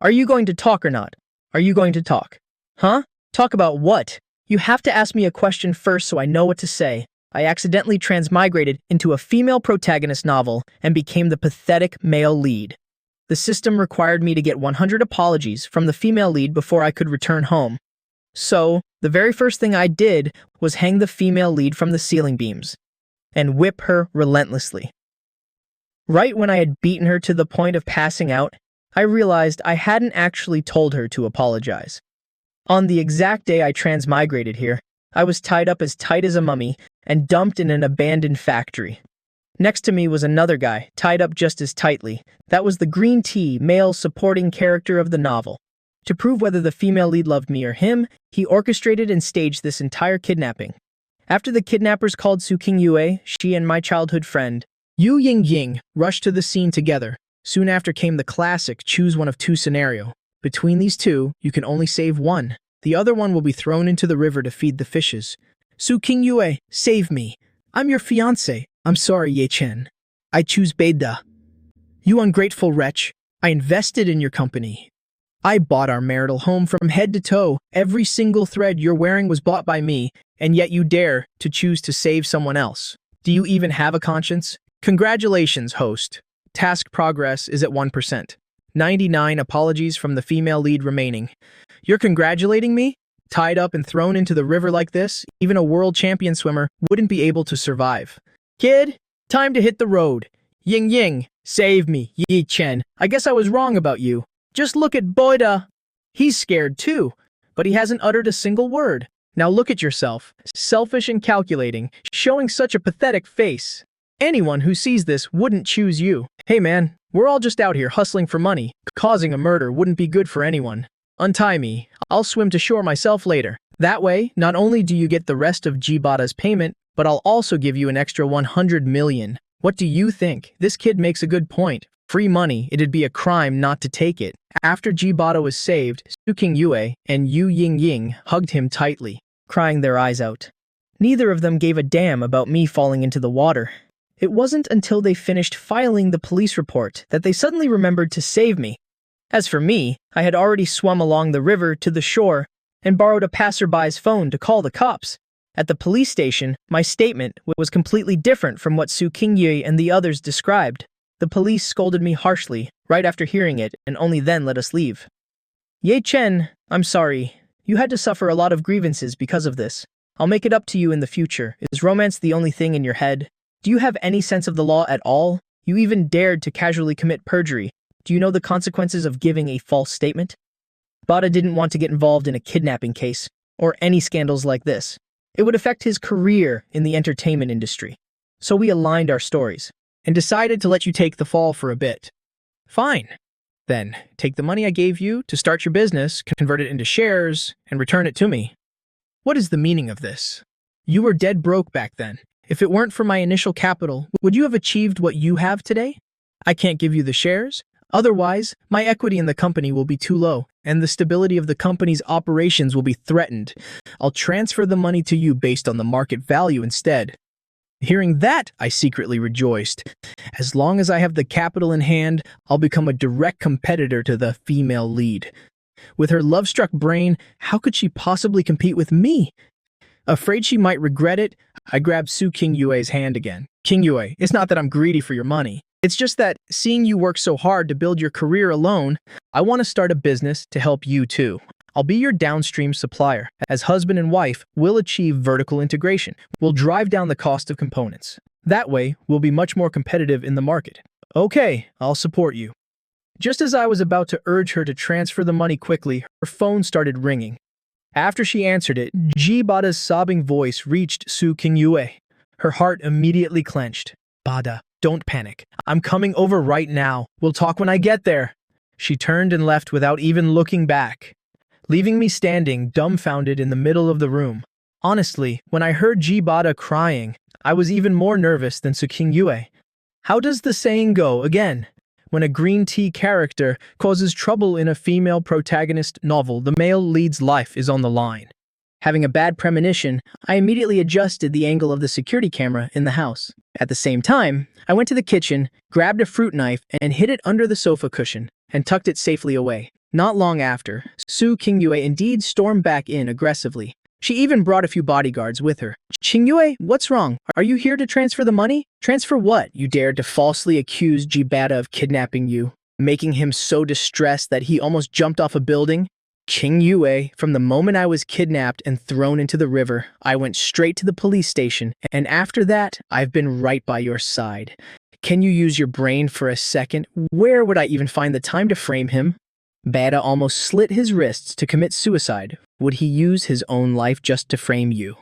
Are you going to talk or not? Are you going to talk? Huh? Talk about what? You have to ask me a question first so I know what to say. I accidentally transmigrated into a female protagonist novel and became the pathetic male lead. The system required me to get 100 apologies from the female lead before I could return home. So, the very first thing I did was hang the female lead from the ceiling beams and whip her relentlessly. Right when I had beaten her to the point of passing out, I realized I hadn't actually told her to apologize. On the exact day I transmigrated here, I was tied up as tight as a mummy and dumped in an abandoned factory. Next to me was another guy, tied up just as tightly. That was the green tea, male supporting character of the novel. To prove whether the female lead loved me or him, he orchestrated and staged this entire kidnapping. After the kidnappers called Su King Yue, she and my childhood friend, Yu Ying Ying, rushed to the scene together. Soon after came the classic choose one of two scenario. Between these two, you can only save one. The other one will be thrown into the river to feed the fishes. Su King Yue, save me. I'm your fiancé. I'm sorry, Ye Chen. I choose Beda. You ungrateful wretch. I invested in your company. I bought our marital home from head to toe. Every single thread you're wearing was bought by me, and yet you dare to choose to save someone else. Do you even have a conscience? Congratulations, host. Task progress is at 1%. 99 apologies from the female lead remaining. You're congratulating me? Tied up and thrown into the river like this, even a world champion swimmer wouldn't be able to survive. Kid, time to hit the road. Ying Ying, save me, Yi Chen. I guess I was wrong about you. Just look at Boida. He's scared too, but he hasn't uttered a single word. Now look at yourself, selfish and calculating, showing such a pathetic face. Anyone who sees this wouldn't choose you. Hey man, we're all just out here hustling for money. Causing a murder wouldn't be good for anyone. Untie me. I'll swim to shore myself later. That way, not only do you get the rest of Jibata's payment, but I'll also give you an extra 100 million. What do you think? This kid makes a good point. Free money, it'd be a crime not to take it. After Jibata was saved, Su King Yue and Yu Ying Ying hugged him tightly, crying their eyes out. Neither of them gave a damn about me falling into the water. It wasn't until they finished filing the police report that they suddenly remembered to save me. As for me, I had already swum along the river to the shore and borrowed a passerby's phone to call the cops. At the police station, my statement was completely different from what Su King Yue and the others described. The police scolded me harshly right after hearing it and only then let us leave. Ye Chen, I'm sorry. You had to suffer a lot of grievances because of this. I'll make it up to you in the future. Is romance the only thing in your head? Do you have any sense of the law at all? You even dared to casually commit perjury. Do you know the consequences of giving a false statement? Bada didn't want to get involved in a kidnapping case, or any scandals like this. It would affect his career in the entertainment industry. So we aligned our stories, and decided to let you take the fall for a bit. Fine. Then, take the money I gave you to start your business, convert it into shares, and return it to me. What is the meaning of this? You were dead broke back then. If it weren't for my initial capital, would you have achieved what you have today? I can't give you the shares. Otherwise, my equity in the company will be too low, and the stability of the company's operations will be threatened. I'll transfer the money to you based on the market value instead. Hearing that, I secretly rejoiced. As long as I have the capital in hand, I'll become a direct competitor to the female lead. With her love-struck brain, how could she possibly compete with me? Afraid she might regret it, I grabbed Su King Yue's hand again. King Yue, it's not that I'm greedy for your money. It's just that, seeing you work so hard to build your career alone, I want to start a business to help you too. I'll be your downstream supplier. As husband and wife, we'll achieve vertical integration. We'll drive down the cost of components. That way, we'll be much more competitive in the market. Okay, I'll support you. Just as I was about to urge her to transfer the money quickly, her phone started ringing. After she answered it, Jibata's sobbing voice reached Su King Yue. Her heart immediately clenched. Bada, don't panic. I'm coming over right now. We'll talk when I get there. She turned and left without even looking back, leaving me standing dumbfounded in the middle of the room. Honestly, when I heard Jibata crying, I was even more nervous than Su King Yue. How does the saying go again? When a green tea character causes trouble in a female protagonist novel, the male lead's life is on the line. Having a bad premonition, I immediately adjusted the angle of the security camera in the house. At the same time, I went to the kitchen, grabbed a fruit knife, and hid it under the sofa cushion, and tucked it safely away. Not long after, Su Qingyue indeed stormed back in aggressively. She even brought a few bodyguards with her. Qingyue, what's wrong? Are you here to transfer the money? Transfer what? You dared to falsely accuse Jibata of kidnapping you, making him so distressed that he almost jumped off a building? Qingyue, from the moment I was kidnapped and thrown into the river, I went straight to the police station, and after that, I've been right by your side. Can you use your brain for a second? Where would I even find the time to frame him? Bada almost slit his wrists to commit suicide. Would he use his own life just to frame you?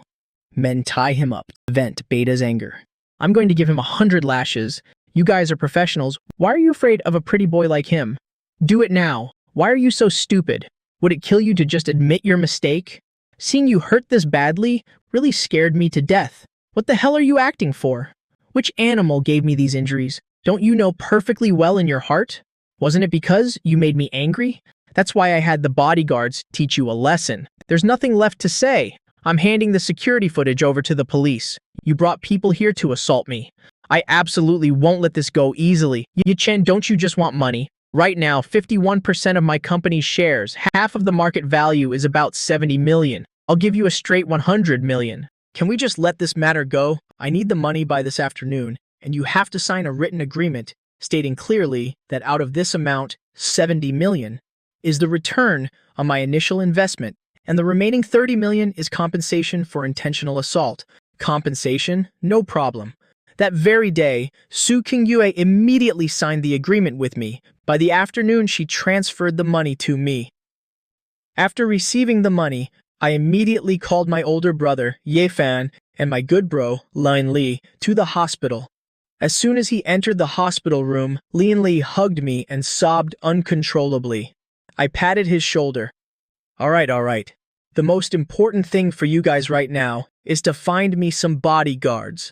Men tie him up, vent Beta's anger. I'm going to give him 100 lashes. You guys are professionals. Why are you afraid of a pretty boy like him? Do it now. Why are you so stupid? Would it kill you to just admit your mistake? Seeing you hurt this badly really scared me to death. What the hell are you acting for? Which animal gave me these injuries? Don't you know perfectly well in your heart? Wasn't it because you made me angry? That's why I had the bodyguards teach you a lesson. There's nothing left to say. I'm handing the security footage over to the police. You brought people here to assault me. I absolutely won't let this go easily. Yi-Chen, don't you just want money? Right now, 51% of my company's shares, half of the market value is about 70 million. I'll give you a straight 100 million. Can we just let this matter go? I need the money by this afternoon, and you have to sign a written agreement stating clearly that out of this amount, 70 million is the return on my initial investment, and the remaining 30 million is compensation for intentional assault. Compensation? No problem. That very day, Su Qingyue immediately signed the agreement with me. By the afternoon, she transferred the money to me. After receiving the money, I immediately called my older brother, Ye Fan, and my good bro, Lin Li, to the hospital. As soon as he entered the hospital room, Lin Li hugged me and sobbed uncontrollably. I patted his shoulder. All right. The most important thing for you guys right now is to find me some bodyguards.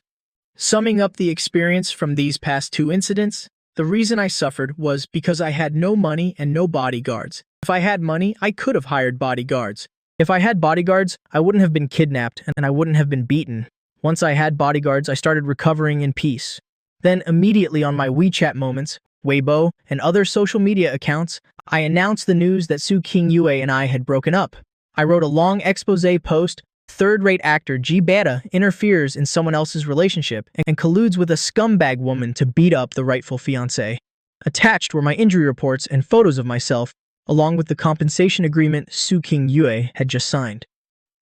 Summing up the experience from these past two incidents, the reason I suffered was because I had no money and no bodyguards. If I had money, I could have hired bodyguards. If I had bodyguards, I wouldn't have been kidnapped and I wouldn't have been beaten. Once I had bodyguards, I started recovering in peace. Then immediately on my WeChat moments, Weibo, and other social media accounts, I announced the news that Su Qingyue and I had broken up. I wrote a long expose post. Third-rate actor Jibata interferes in someone else's relationship and colludes with a scumbag woman to beat up the rightful fiancé. Attached were my injury reports and photos of myself, along with the compensation agreement Su Qingyue had just signed.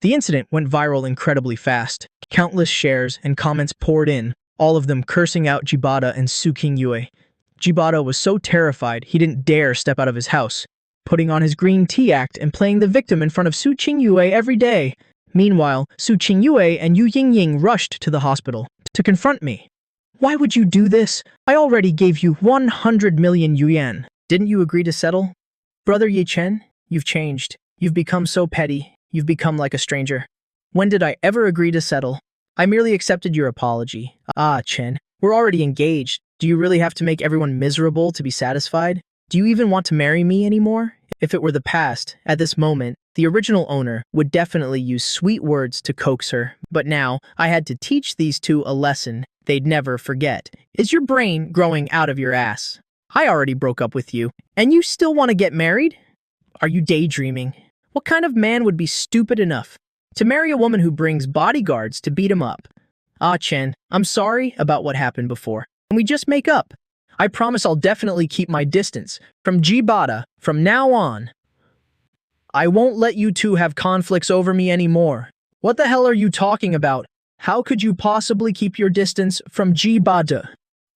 The incident went viral incredibly fast. Countless shares and comments poured in, all of them cursing out Jibata and Su Qingyue. Jibata was so terrified he didn't dare step out of his house, putting on his green tea act and playing the victim in front of Su Qingyue every day. Meanwhile, Su Qingyue and Yu Yingying rushed to the hospital to confront me. Why would you do this? I already gave you 100 million yuan. Didn't you agree to settle? Brother Yi-Chen, you've changed. You've become so petty. You've become like a stranger. When did I ever agree to settle? I merely accepted your apology. Ah, Chen, we're already engaged. Do you really have to make everyone miserable to be satisfied? Do you even want to marry me anymore? If it were the past, at this moment, the original owner would definitely use sweet words to coax her, but now I had to teach these two a lesson they'd never forget. Is your brain growing out of your ass? I already broke up with you, and you still want to get married? Are you daydreaming? What kind of man would be stupid enough to marry a woman who brings bodyguards to beat him up? Ah, Chen, I'm sorry about what happened before. Can we just make up? I promise I'll definitely keep my distance from Jibata from now on. I won't let you two have conflicts over me anymore. What the hell are you talking about? How could you possibly keep your distance from Jibata?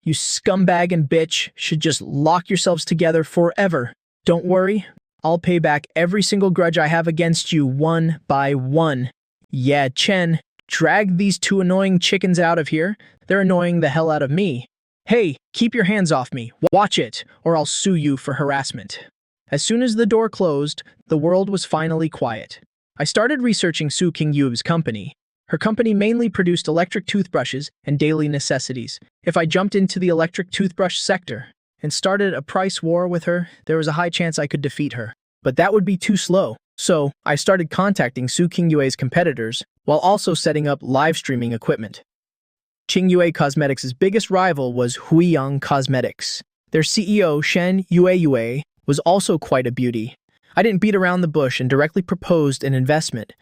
You scumbag and bitch should just lock yourselves together forever. Don't worry, I'll pay back every single grudge I have against you one by one. Yeah, Chen, drag these two annoying chickens out of here. They're annoying the hell out of me. Hey, keep your hands off me. Watch it, or I'll sue you for harassment. As soon as the door closed, the world was finally quiet. I started researching Su Qingyue's company. Her company mainly produced electric toothbrushes and daily necessities. If I jumped into the electric toothbrush sector and started a price war with her, there was a high chance I could defeat her. But that would be too slow. So, I started contacting Su Qingyue's competitors while also setting up live streaming equipment. Qingyue Cosmetics' biggest rival was Huiyang Cosmetics. Their CEO, Shen Yueyue, was also quite a beauty. I didn't beat around the bush and directly proposed an investment.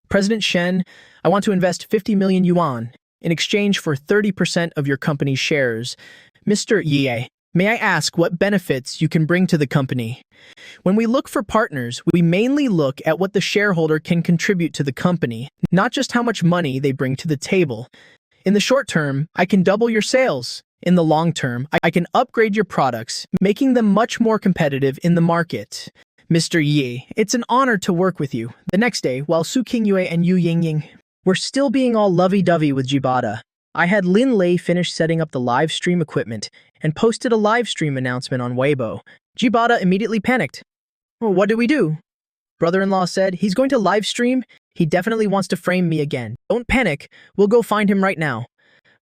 President Shen, I want to invest 50 million yuan in exchange for 30% of your company's shares. Mr. Ye, may I ask what benefits you can bring to the company? When we look for partners, we mainly look at what the shareholder can contribute to the company, not just how much money they bring to the table. In the short term, I can double your sales. In the long term, I can upgrade your products, making them much more competitive in the market. Mr. Yi, it's an honor to work with you. The next day, while Su Qingyue and Yu Yingying were still being all lovey-dovey with Jibata, I had Lin Lei finish setting up the live stream equipment and posted a live stream announcement on Weibo. Jibata immediately panicked. Well, what do we do? Brother-in-law said, he's going to live stream. He definitely wants to frame me again. Don't panic. We'll go find him right now.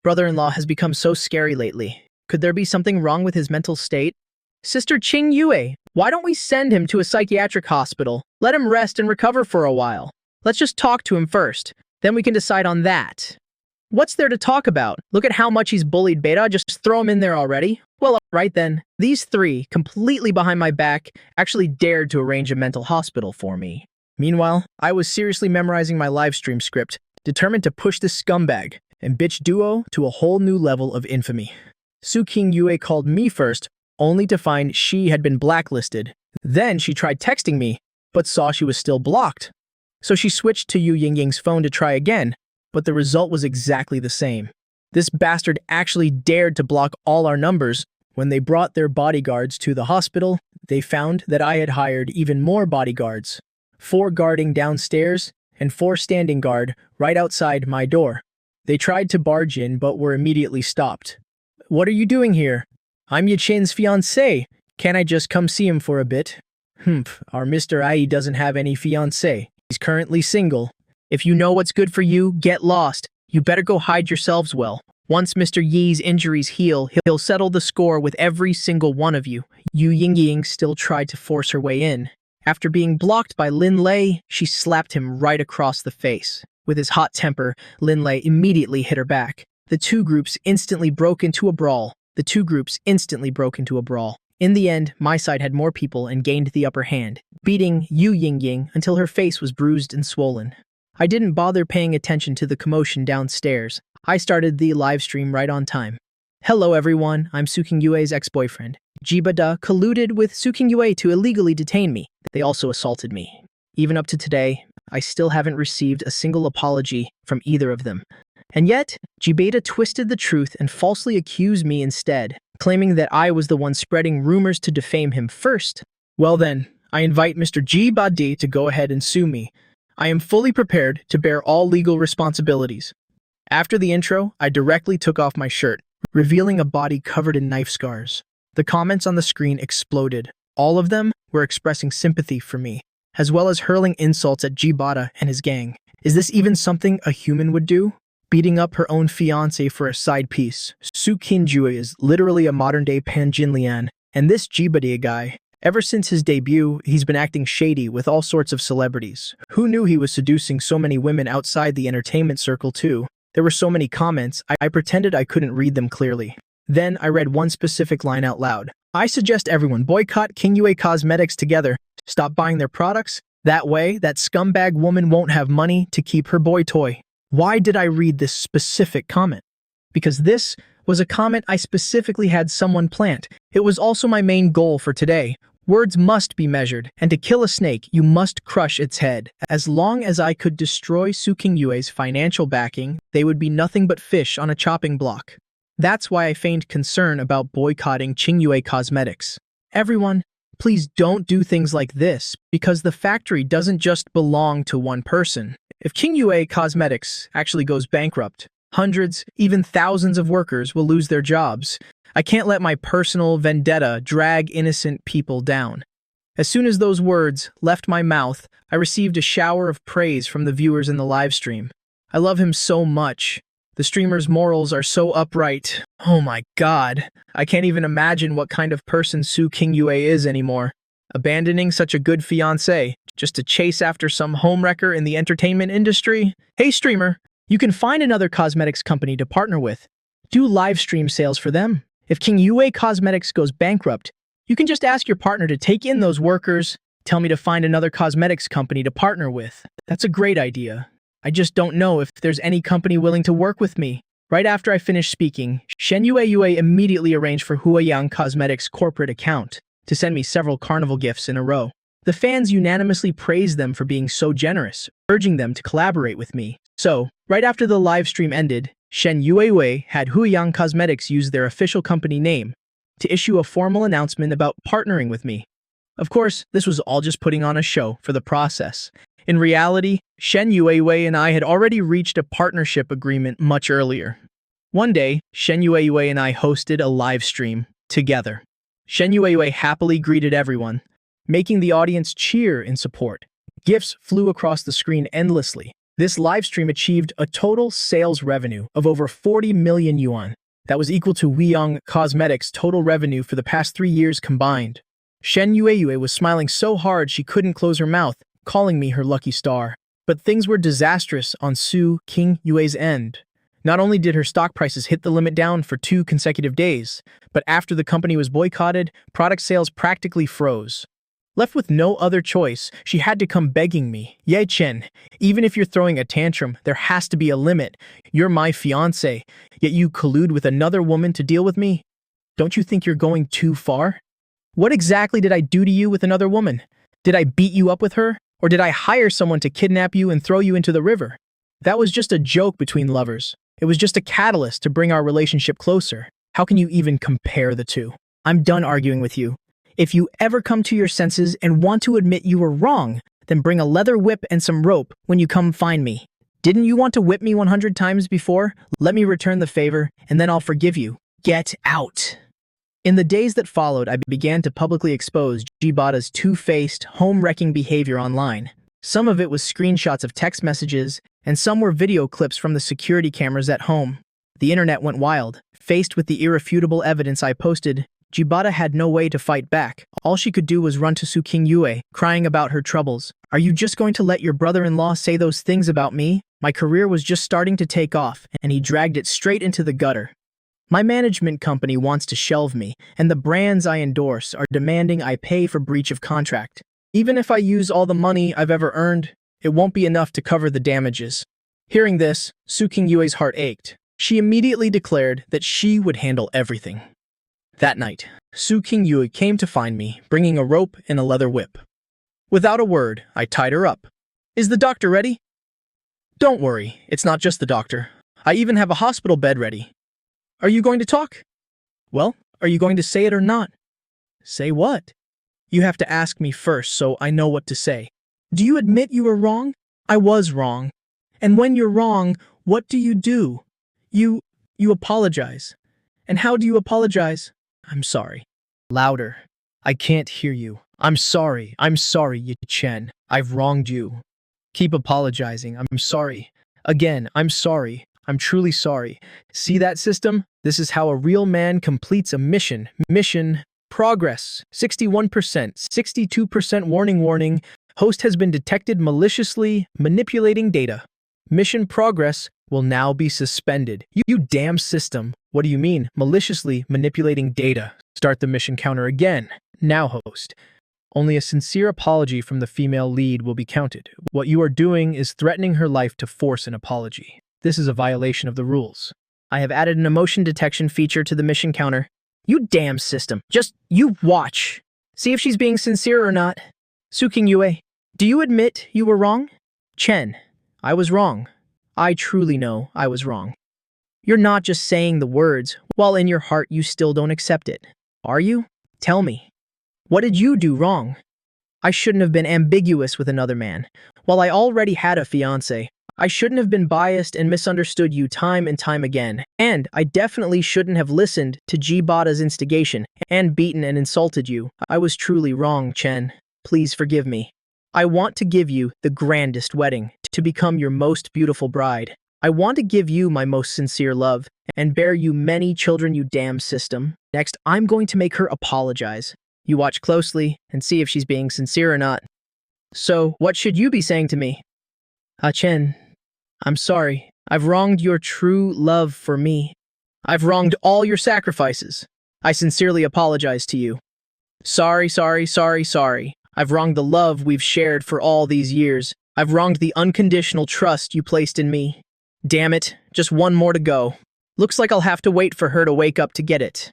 Brother-in-law has become so scary lately. Could there be something wrong with his mental state? Sister Qing Yue, why don't we send him to a psychiatric hospital? Let him rest and recover for a while. Let's just talk to him first. Then we can decide on that. What's there to talk about? Look at how much he's bullied Beta. Just throw him in there already. Well, right then. These three, completely behind my back, actually dared to arrange a mental hospital for me. Meanwhile, I was seriously memorizing my livestream script, determined to push this scumbag and bitch duo to a whole new level of infamy. Su Qingyue called me first, only to find she had been blacklisted. Then she tried texting me, but saw she was still blocked. So she switched to Yu Yingying's phone to try again, but the result was exactly the same. This bastard actually dared to block all our numbers. When they brought their bodyguards to the hospital, they found that I had hired even more bodyguards. 4 guarding downstairs and 4 standing guard right outside my door. They tried to barge in but were immediately stopped. What are you doing here? I'm Yachin's fiancé. Can't I just come see him for a bit? Our Mr. Ai doesn't have any fiancé. He's currently single. If you know what's good for you, get lost. You better go hide yourselves well. Once Mr. Yi's injuries heal, he'll settle the score with every single one of you. Yu Yingying still tried to force her way in. After being blocked by Lin Lei, she slapped him right across the face. With his hot temper, Lin Lei immediately hit her back. The two groups instantly broke into a brawl. In the end, my side had more people and gained the upper hand, beating Yu Yingying until her face was bruised and swollen. I didn't bother paying attention to the commotion downstairs. I started the live stream right on time. Hello everyone, I'm Su Qingyue's ex-boyfriend. Jibada colluded with Su Qingyue to illegally detain me. They also assaulted me. Even up to today, I still haven't received a single apology from either of them. And yet, Jibata twisted the truth and falsely accused me instead, claiming that I was the one spreading rumors to defame him first. Well then, I invite Mr. Jibada to go ahead and sue me. I am fully prepared to bear all legal responsibilities. After the intro, I directly took off my shirt, revealing a body covered in knife scars. The comments on the screen exploded. All of them were expressing sympathy for me, as well as hurling insults at Jibata and his gang. Is this even something a human would do? Beating up her own fiancé for a side piece. Su Qingyue is literally a modern-day Pan Jinlian, and this Jibata guy, ever since his debut, he's been acting shady with all sorts of celebrities. Who knew he was seducing so many women outside the entertainment circle too? There were so many comments, I pretended I couldn't read them clearly. Then I read one specific line out loud. I suggest everyone boycott Qingyue Cosmetics together. Stop buying their products. That way, that scumbag woman won't have money to keep her boy toy. Why did I read this specific comment? Because this was a comment I specifically had someone plant. It was also my main goal for today. Words must be measured, and to kill a snake, you must crush its head. As long as I could destroy Su Qingyue's financial backing, they would be nothing but fish on a chopping block. That's why I feigned concern about boycotting Qingyue Cosmetics. Everyone, please don't do things like this, because the factory doesn't just belong to one person. If Qingyue Cosmetics actually goes bankrupt, hundreds, even thousands of workers will lose their jobs. I can't let my personal vendetta drag innocent people down. As soon as those words left my mouth, I received a shower of praise from the viewers in the live stream. I love him so much. The streamer's morals are so upright. Oh my god. I can't even imagine what kind of person Su Qingyue is anymore. Abandoning such a good fiancé just to chase after some homewrecker in the entertainment industry? Hey streamer, you can find another cosmetics company to partner with. Do live stream sales for them. If Qingyue Cosmetics goes bankrupt, you can just ask your partner to take in those workers Tell me to find another cosmetics company to partner with. That's a great idea. I just don't know if there's any company willing to work with me. Right after I finished speaking, Shen Yue immediately arranged for Huayang Cosmetics' corporate account to send me several carnival gifts in a row. The fans unanimously praised them for being so generous, urging them to collaborate with me. So, right after the live stream ended, Shen Yue had Huayang Cosmetics use their official company name to issue a formal announcement about partnering with me. Of course, this was all just putting on a show for the process. In reality, Shen Yue and I had already reached a partnership agreement much earlier. One day, Shen Yue and I hosted a live stream together. Shen Yue happily greeted everyone, making the audience cheer in support. Gifts flew across the screen endlessly. This live stream achieved a total sales revenue of over 40 million yuan. That was equal to Huayang Cosmetics' total revenue for the past 3 years combined. Shen Yue was smiling so hard she couldn't close her mouth, calling me her lucky star. But things were disastrous on Su King Yue's end. Not only did her stock prices hit the limit down for 2 consecutive days, but after the company was boycotted, product sales practically froze. Left with no other choice, she had to come begging me. "Ye Chen, even if you're throwing a tantrum, there has to be a limit. You're my fiancé, yet you collude with another woman to deal with me? Don't you think you're going too far? What exactly did I do to you with another woman? Did I beat you up with her? Or did I hire someone to kidnap you and throw you into the river? That was just a joke between lovers. It was just a catalyst to bring our relationship closer. How can you even compare the two? I'm done arguing with you. If you ever come to your senses and want to admit you were wrong, then bring a leather whip and some rope when you come find me. Didn't you want to whip me 100 times before? Let me return the favor, and then I'll forgive you. Get out." In the days that followed, I began to publicly expose Jibata's two-faced, home-wrecking behavior online. Some of it was screenshots of text messages, and some were video clips from the security cameras at home. The internet went wild. Faced with the irrefutable evidence I posted, Jibata had no way to fight back. All she could do was run to Su King Yue, crying about her troubles. "Are you just going to let your brother-in-law say those things about me? My career was just starting to take off, and he dragged it straight into the gutter. My management company wants to shelve me, and the brands I endorse are demanding I pay for breach of contract. Even if I use all the money I've ever earned, it won't be enough to cover the damages." Hearing this, Su King Yue's heart ached. She immediately declared that she would handle everything. That night, Su King Yue came to find me, bringing a rope and a leather whip. Without a word, I tied her up. "Is the doctor ready?" "Don't worry, it's not just the doctor. I even have a hospital bed ready." "Are you going to talk?" "Well, are you going to say it or not?" "Say what?" "You have to ask me first so I know what to say." "Do you admit you were wrong?" "I was wrong." "And when you're wrong, what do? You apologize." "And how do you apologize?" "I'm sorry." "Louder. I can't hear you." I'm sorry, Yi Chen. I've wronged you." "Keep apologizing. I'm sorry." "Again, I'm sorry. I'm truly sorry." See that system? This is how a real man completes a mission. Mission progress. 61%, 62% warning. Host has been detected maliciously manipulating data. Mission progress will now be suspended. You damn system. What do you mean, maliciously manipulating data? Start the mission counter again. Now, host. Only a sincere apology from the female lead will be counted. What you are doing is threatening her life to force an apology. This is a violation of the rules. I have added an emotion detection feature to the mission counter. You damn system. Just you watch. See if she's being sincere or not. Su King Yue, do you admit you were wrong? Chen, I was wrong. I truly know I was wrong. You're not just saying the words, while in your heart you still don't accept it. Are you? Tell me. What did you do wrong? I shouldn't have been ambiguous with another man. While I already had a fiancé, I shouldn't have been biased and misunderstood you time and time again. And I definitely shouldn't have listened to Jibata's instigation and beaten and insulted you. I was truly wrong, Chen. Please forgive me. I want to give you the grandest wedding, to become your most beautiful bride. I want to give you my most sincere love and bear you many children, you damn system. Next, I'm going to make her apologize. You watch closely and see if she's being sincere or not. So, what should you be saying to me? Chen, I'm sorry. I've wronged your true love for me. I've wronged all your sacrifices. I sincerely apologize to you. Sorry. I've wronged the love we've shared for all these years. I've wronged the unconditional trust you placed in me. Damn it, just one more to go. Looks like I'll have to wait for her to wake up to get it.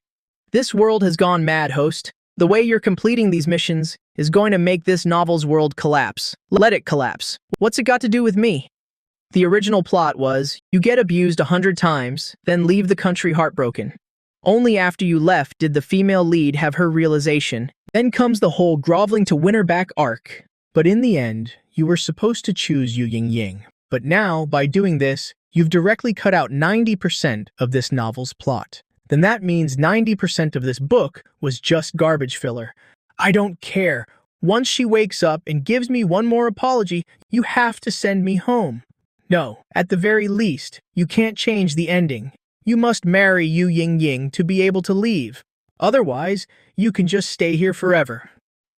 This world has gone mad, host. The way you're completing these missions is going to make this novel's world collapse. Let it collapse. What's it got to do with me? The original plot was, you get abused 100 times, then leave the country heartbroken. Only after you left did the female lead have her realization. Then comes the whole groveling to win her back arc. But in the end, you were supposed to choose Yu Ying Ying. But now, by doing this, you've directly cut out 90% of this novel's plot. Then that means 90% of this book was just garbage filler. I don't care. Once she wakes up and gives me one more apology, you have to send me home. No, at the very least, you can't change the ending. You must marry Yu Ying Ying to be able to leave. Otherwise, you can just stay here forever.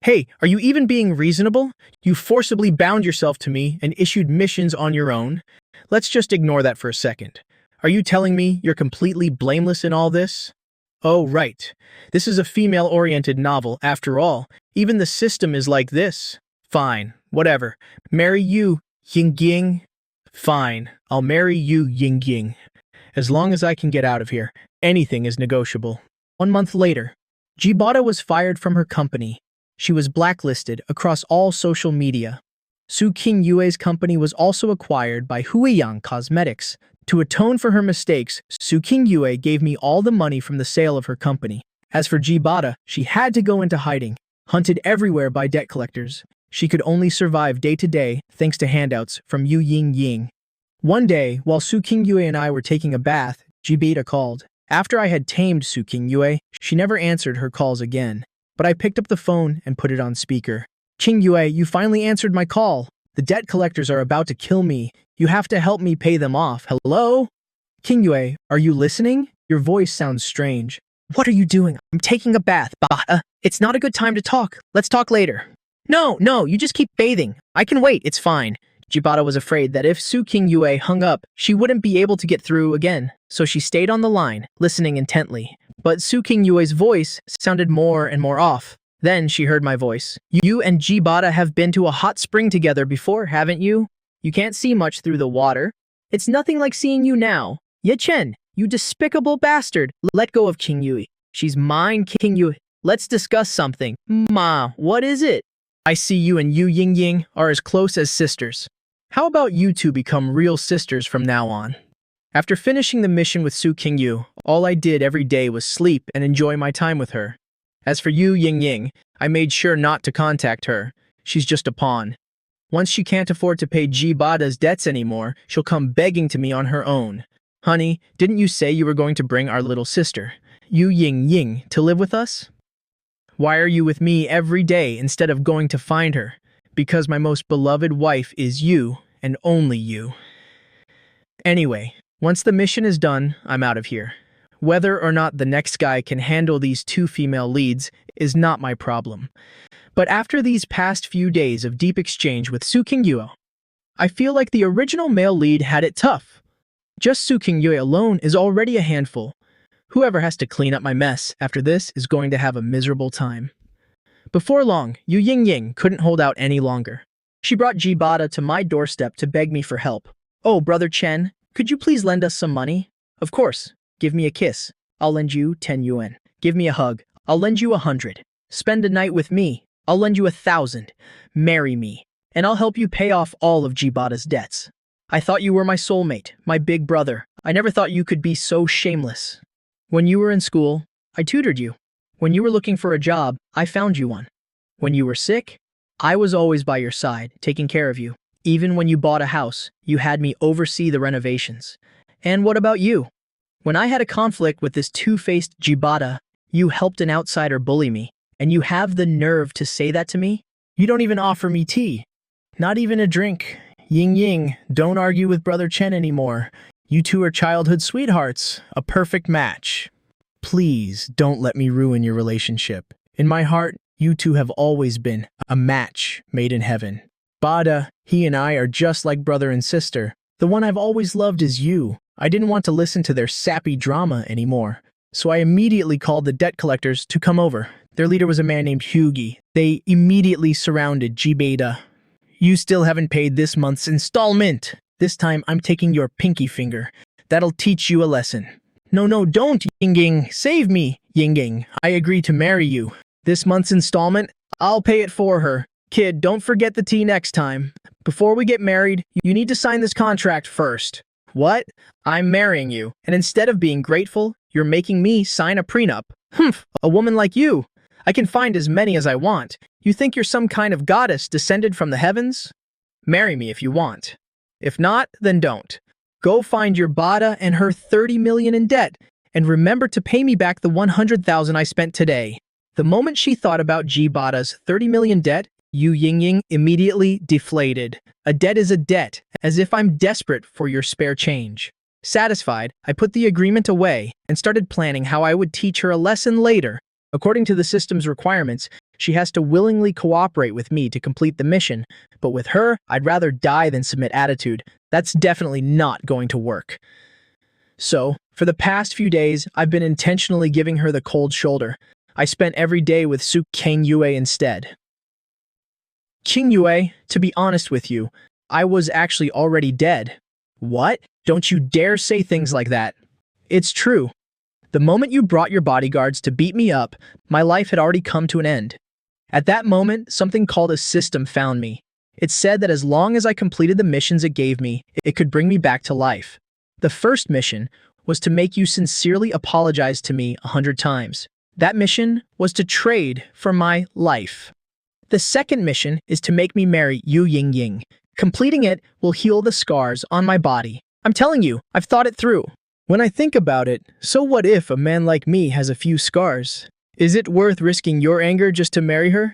Hey, are you even being reasonable? You forcibly bound yourself to me and issued missions on your own. Let's just ignore that for a second. Are you telling me you're completely blameless in all this? Oh, right. This is a female-oriented novel, after all. Even the system is like this. Fine, whatever. Marry Yu Ying Ying? Fine, I'll marry Yu Ying Ying. As long as I can get out of here, anything is negotiable. 1 month later, Jibata was fired from her company. She was blacklisted across all social media. Su Qingyue's company was also acquired by Huiyang Cosmetics. To atone for her mistakes, Su Qingyue gave me all the money from the sale of her company. As for Jibata, she had to go into hiding, hunted everywhere by debt collectors. She could only survive day to day thanks to handouts from Yu Ying Ying. One day, while Su Qingyue and I were taking a bath, Jibata called. After I had tamed Su Qingyue, she never answered her calls again. But I picked up the phone and put it on speaker. Qingyue, you finally answered my call. The debt collectors are about to kill me. You have to help me pay them off. Hello? Qingyue, are you listening? Your voice sounds strange. What are you doing? I'm taking a bath, Bata. It's not a good time to talk. Let's talk later. No, you just keep bathing. I can wait, it's fine. Jibata was afraid that if Su Qingyue hung up, she wouldn't be able to get through again, so she stayed on the line, listening intently. But Su Qingyue's voice sounded more and more off. Then she heard my voice. You and Jibata have been to a hot spring together before, haven't you? You can't see much through the water. It's nothing like seeing you now. Ye Chen, you despicable bastard. Let go of Qingyue. She's mine, Qingyue. Let's discuss something. Ma, what is it? I see you and Yu Ying Ying are as close as sisters. How about you two become real sisters from now on? After finishing the mission with Su Qingyue, all I did every day was sleep and enjoy my time with her. As for Yu Ying Ying, I made sure not to contact her. She's just a pawn. Once she can't afford to pay Jibata's debts anymore, she'll come begging to me on her own. Honey, didn't you say you were going to bring our little sister, Yu Ying Ying, to live with us? Why are you with me every day instead of going to find her? Because my most beloved wife is you, and only you. Anyway, once the mission is done, I'm out of here. Whether or not the next guy can handle these two female leads is not my problem. But after these past few days of deep exchange with Su Qingyue, I feel like the original male lead had it tough. Just Su Qingyue alone is already a handful. Whoever has to clean up my mess after this is going to have a miserable time. Before long, Yu Ying Ying couldn't hold out any longer. She brought Jibata to my doorstep to beg me for help. Oh, Brother Chen, could you please lend us some money? Of course. Give me a kiss. I'll lend you 10 yuan. Give me a hug. I'll lend you 100. Spend a night with me. I'll lend you 1,000. Marry me, and I'll help you pay off all of Jibata's debts. I thought you were my soulmate, my big brother. I never thought you could be so shameless. When you were in school, I tutored you. When you were looking for a job, I found you one. When you were sick, I was always by your side, taking care of you. Even when you bought a house, you had me oversee the renovations. And what about you? When I had a conflict with this two-faced Jibata, you helped an outsider bully me, and you have the nerve to say that to me? You don't even offer me tea. Not even a drink. Ying Ying, don't argue with Brother Chen anymore. You two are childhood sweethearts, a perfect match. Please don't let me ruin your relationship. In my heart, you two have always been a match made in heaven. Bada, he and I are just like brother and sister. The one I've always loved is you. I didn't want to listen to their sappy drama anymore, so I immediately called the debt collectors to come over. Their leader was a man named Hugi. They immediately surrounded G-Beta. You still haven't paid this month's installment. This time, I'm taking your pinky finger. That'll teach you a lesson. No, don't, Yingying. Save me, Yingying. I agree to marry you. This month's installment, I'll pay it for her. Kid, don't forget the tea next time. Before we get married, you need to sign this contract first. What? I'm marrying you, and instead of being grateful, you're making me sign a prenup. Humph, a woman like you. I can find as many as I want. You think you're some kind of goddess descended from the heavens? Marry me if you want. If not, then don't. Go find your Bada and her 30 million in debt, and remember to pay me back the 100,000 I spent today. The moment she thought about G-Bada's 30 million debt, Yu Yingying immediately deflated. A debt is a debt, as if I'm desperate for your spare change. Satisfied, I put the agreement away and started planning how I would teach her a lesson later. According to the system's requirements, she has to willingly cooperate with me to complete the mission, but with her, I'd rather die than submit attitude. That's definitely not going to work. So, for the past few days, I've been intentionally giving her the cold shoulder. I spent every day with Su Qingyue instead. Qingyue, to be honest with you, I was actually already dead. What? Don't you dare say things like that. It's true. The moment you brought your bodyguards to beat me up, my life had already come to an end. At that moment, something called a system found me. It said that as long as I completed the missions it gave me, it could bring me back to life. The first mission was to make you sincerely apologize to me 100 times. That mission was to trade for my life. The second mission is to make me marry Yu Yingying. Completing it will heal the scars on my body. I'm telling you, I've thought it through. When I think about it, so what if a man like me has a few scars? Is it worth risking your anger just to marry her?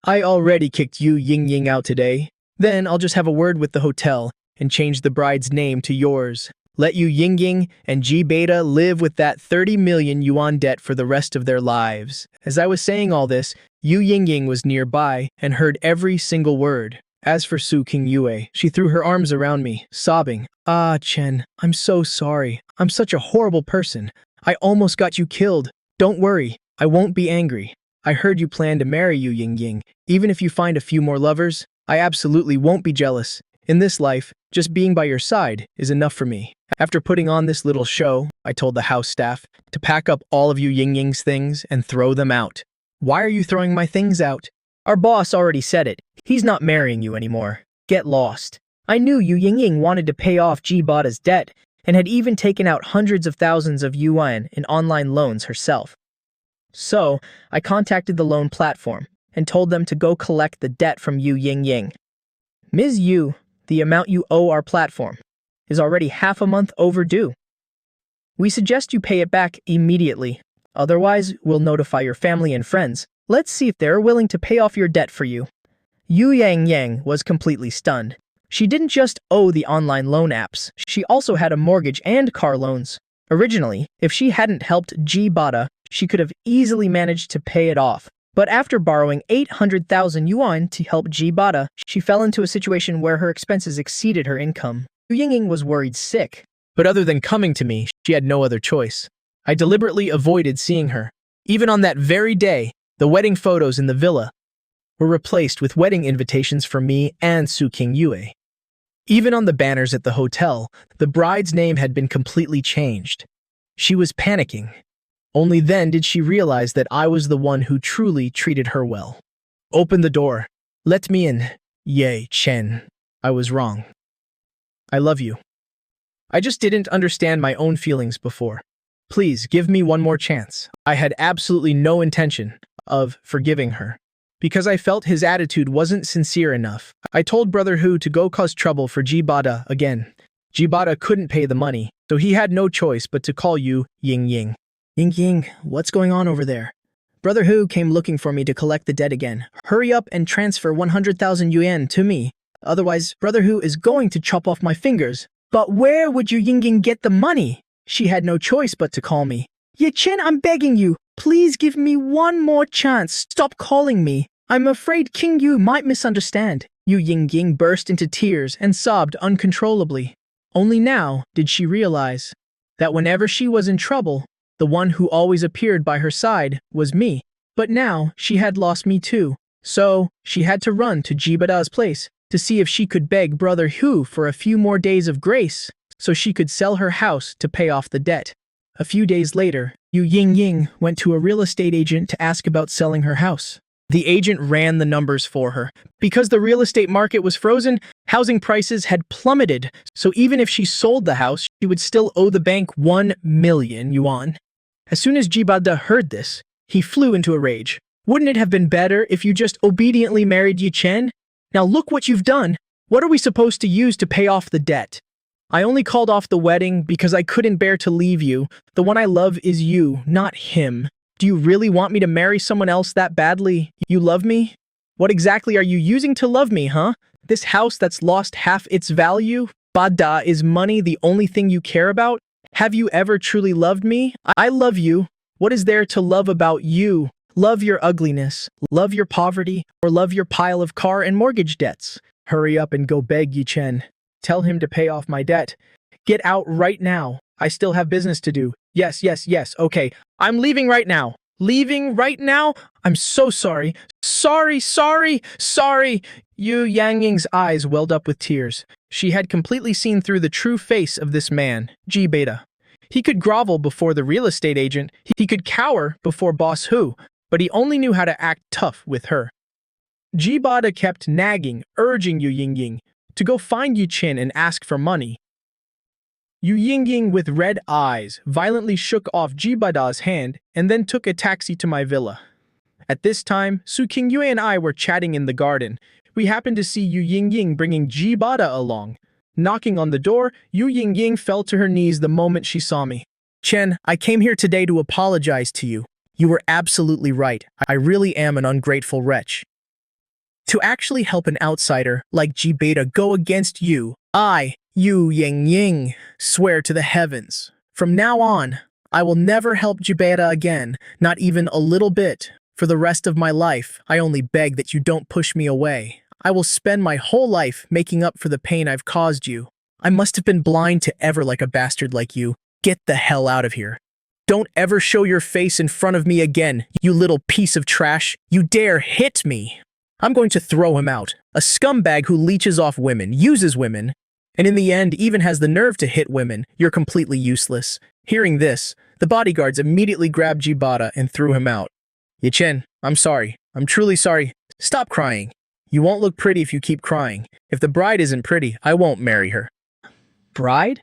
I already kicked Yu Yingying out today. Then I'll just have a word with the hotel and change the bride's name to yours. Let Yu Yingying and G-Beta live with that 30 million yuan debt for the rest of their lives. As I was saying all this, Yu Yingying was nearby and heard every single word. As for Su Qingyue, she threw her arms around me, sobbing, "Ah, Chen, I'm so sorry. I'm such a horrible person. I almost got you killed. Don't worry, I won't be angry. I heard you plan to marry Yu Yingying. Even if you find a few more lovers, I absolutely won't be jealous. In this life, just being by your side is enough for me." After putting on this little show, I told the house staff to pack up all of Yu Yingying's things and throw them out. Why are you throwing my things out? Our boss already said it. He's not marrying you anymore. Get lost. I knew Yu Yingying wanted to pay off G-Bada's debt and had even taken out hundreds of thousands of yuan in online loans herself. So, I contacted the loan platform and told them to go collect the debt from Yu Yingying. Ms. Yu, the amount you owe our platform is already half a month overdue. We suggest you pay it back immediately. Otherwise, we'll notify your family and friends. Let's see if they're willing to pay off your debt for you. Yu Yangyang was completely stunned. She didn't just owe the online loan apps, she also had a mortgage and car loans. Originally, if she hadn't helped G-Bada, she could have easily managed to pay it off. But after borrowing 800,000 yuan to help G-Bada, she fell into a situation where her expenses exceeded her income. Yu Yingying was worried sick. But other than coming to me, she had no other choice. I deliberately avoided seeing her. Even on that very day, the wedding photos in the villa were replaced with wedding invitations for me and Su Qingyue. Even on the banners at the hotel, the bride's name had been completely changed. She was panicking. Only then did she realize that I was the one who truly treated her well. Open the door. Let me in. Ye Chen. I was wrong. I love you. I just didn't understand my own feelings before. Please give me one more chance. I had absolutely no intention of forgiving her. Because I felt his attitude wasn't sincere enough, I told Brother Hu to go cause trouble for G-Bada again. G-Bada couldn't pay the money, so he had no choice but to call Yu Yingying. Yingying, what's going on over there? Brother Hu came looking for me to collect the debt again. Hurry up and transfer 100,000 yuan to me. Otherwise, Brother Hu is going to chop off my fingers. But where would Yu Yingying get the money? She had no choice but to call me. Ye Chen, I'm begging you. Please give me one more chance. Stop calling me. I'm afraid King Yu might misunderstand. Yu Yingying burst into tears and sobbed uncontrollably. Only now did she realize that whenever she was in trouble, the one who always appeared by her side was me. But now she had lost me too. So she had to run to Jibada's place to see if she could beg Brother Hu for a few more days of grace so she could sell her house to pay off the debt. A few days later, Yu Yingying went to a real estate agent to ask about selling her house. The agent ran the numbers for her. Because the real estate market was frozen, housing prices had plummeted, so even if she sold the house, she would still owe the bank 1 million yuan. As soon as Jibada heard this, he flew into a rage. Wouldn't it have been better if you just obediently married Yi Chen? Now look what you've done. What are we supposed to use to pay off the debt? I only called off the wedding because I couldn't bear to leave you. The one I love is you, not him. Do you really want me to marry someone else that badly? You love me? What exactly are you using to love me, huh? This house that's lost half its value? Bada, is money the only thing you care about? Have you ever truly loved me? I love you. What is there to love about you? Love your ugliness, love your poverty, or love your pile of car and mortgage debts. Hurry up and go beg Yi Chen. Tell him to pay off my debt. Get out right now. I still have business to do. Yes, okay. I'm leaving right now. Leaving right now? I'm so sorry. Sorry. Yu Yangying's eyes welled up with tears. She had completely seen through the true face of this man, Ji Beta. He could grovel before the real estate agent, he could cower before Boss Hu, but he only knew how to act tough with her. Ji Bada kept nagging, urging Yu Yingying to go find Yi Chen and ask for money. Yu Yingying, with red eyes, violently shook off Ji Bada's hand and then took a taxi to my villa. At this time, Su Qingyue and I were chatting in the garden. We happened to see Yu Yingying bringing Ji Bada along. Knocking on the door, Yu Yingying fell to her knees the moment she saw me. Chen, I came here today to apologize to you. You were absolutely right. I really am an ungrateful wretch. To actually help an outsider like Ji Beta go against you, I, Yu Yingying, swear to the heavens. From now on, I will never help Ji Beta again, not even a little bit. For the rest of my life, I only beg that you don't push me away. I will spend my whole life making up for the pain I've caused you. I must have been blind to ever like a bastard like you. Get the hell out of here. Don't ever show your face in front of me again, you little piece of trash. You dare hit me. I'm going to throw him out. A scumbag who leeches off women, uses women, and in the end even has the nerve to hit women. You're completely useless. Hearing this, the bodyguards immediately grabbed Jibata and threw him out. Yi Chen, I'm sorry. I'm truly sorry. Stop crying. You won't look pretty if you keep crying. If the bride isn't pretty, I won't marry her. Bride?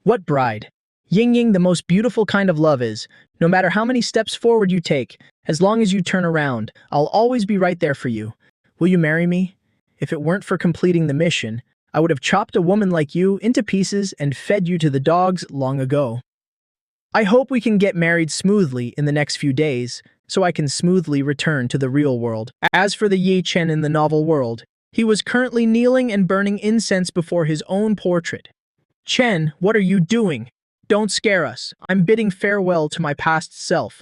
What bride? Ying, the most beautiful kind of love is, no matter how many steps forward you take, as long as you turn around, I'll always be right there for you. Will you marry me? If it weren't for completing the mission, I would have chopped a woman like you into pieces and fed you to the dogs long ago. I hope we can get married smoothly in the next few days, so I can smoothly return to the real world. As for the Yi Chen in the novel world, he was currently kneeling and burning incense before his own portrait. Chen, what are you doing? Don't scare us. I'm bidding farewell to my past self.